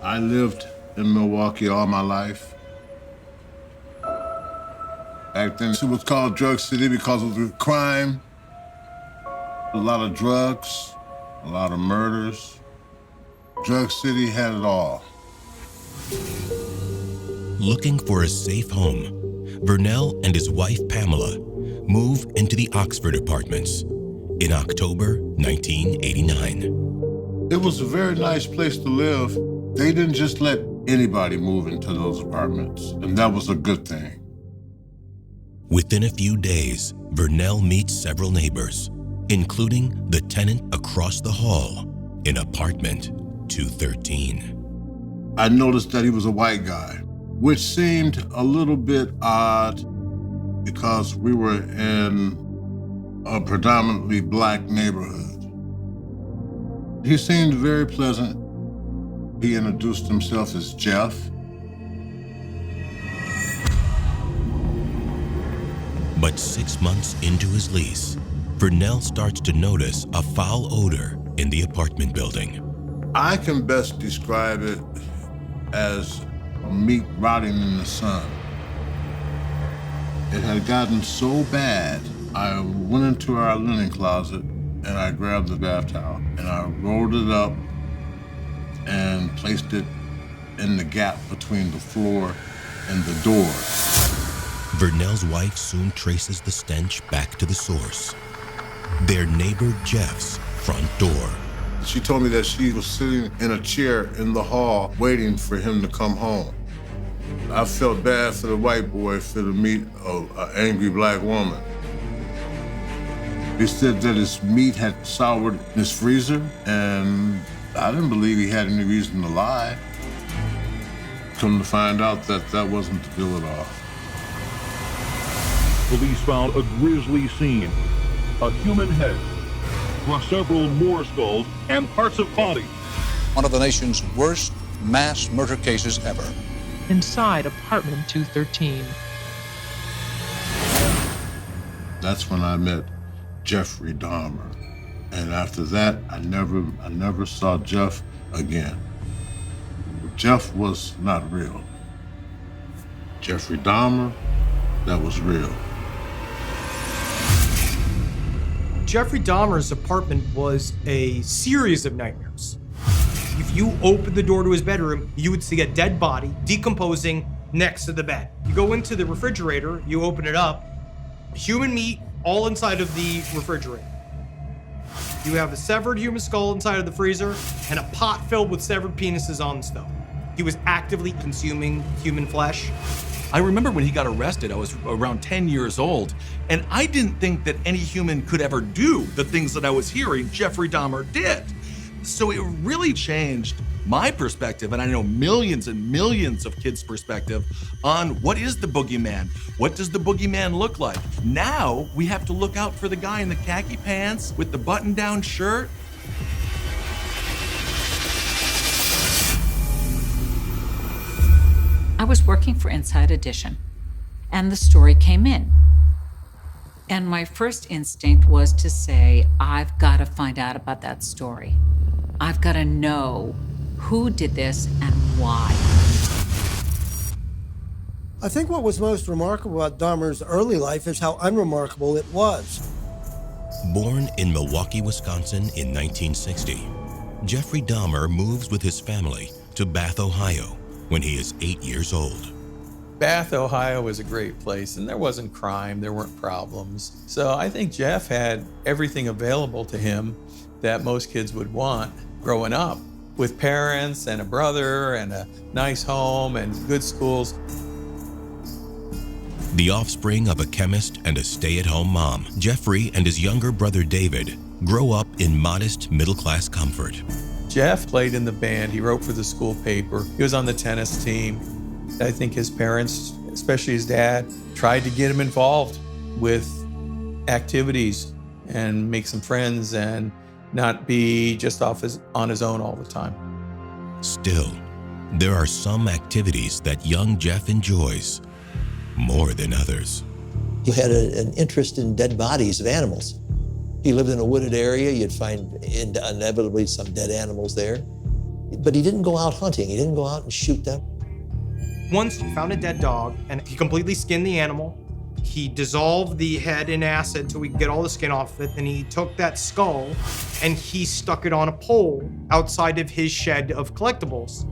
I lived in Milwaukee all my life. Back then, it was called Drug City because of the crime. A lot of drugs, a lot of murders. Drug City had it all. Looking for a safe home, Vernell and his wife Pamela move into the Oxford Apartments in October 1989. It was a very nice place to live. They didn't just let anybody move into those apartments, and that was a good thing. Within a few days, Vernell meets several neighbors, including the tenant across the hall in apartment 213. I noticed that he was a white guy, which seemed a little bit odd because we were in a predominantly black neighborhood. He seemed very pleasant. He introduced himself as Jeff. But 6 months into his lease, Vernell starts to notice a foul odor in the apartment building. I can best describe it as meat rotting in the sun. It had gotten so bad, I went into our linen closet and I grabbed the bath towel and I rolled it up and placed it in the gap between the floor and the door. Vernell's wife soon traces the stench back to the source, their neighbor Jeff's front door. She told me that she was sitting in a chair in the hall waiting for him to come home. I felt bad for the white boy for to meet an angry black woman. He said that his meat had soured in his freezer, and I didn't believe he had any reason to lie. Come to find out that that wasn't the deal at all. Police found a grisly scene. A human head, plus several more skulls and parts of body. One of the nation's worst mass murder cases ever. Inside apartment 213. That's when I met Jeffrey Dahlmer. And after that, I never saw Jeff again. Jeff was not real. Jeffrey Dahlmer, that was real. Jeffrey Dahmer's apartment was a series of nightmares. If you opened the door to his bedroom, you would see a dead body decomposing next to the bed. You go into the refrigerator, you open it up, human meat all inside of the refrigerator. You have a severed human skull inside of the freezer and a pot filled with severed penises on the stove. He was actively consuming human flesh. I remember when he got arrested, I was around 10 years old, and I didn't think that any human could ever do the things that I was hearing Jeffrey Dahmer did. So it really changed my perspective, and I know millions and millions of kids' perspective on what is the boogeyman? What does the boogeyman look like? Now we have to look out for the guy in the khaki pants with the button-down shirt. I was working for Inside Edition, and the story came in. And my first instinct was to say, I've got to find out about that story. I've got to know who did this and why. I think what was most remarkable about Dahmer's early life is how unremarkable it was. Born in Milwaukee, Wisconsin in 1960, Jeffrey Dahmer moves with his family to Bath, Ohio, when he is 8 years old. Bath, Ohio was a great place, and there wasn't crime, there weren't problems. So I think Jeff had everything available to him that most kids would want growing up, with parents and a brother and a nice home and good schools. The offspring of a chemist and a stay-at-home mom, Jeffrey and his younger brother David grow up in modest middle-class comfort. Jeff played in the band, he wrote for the school paper, he was on the tennis team. I think his parents, especially his dad, tried to get him involved with activities and make some friends and not be just on his own all the time. Still, there are some activities that young Jeff enjoys more than others. He had an interest in dead bodies of animals. He lived in a wooded area. You'd find inevitably some dead animals there. But he didn't go out hunting. He didn't go out and shoot them. Once he found a dead dog and he completely skinned the animal. He dissolved the head in acid so we could get all the skin off of it. Then he took that skull and he stuck it on a pole outside of his shed of collectibles.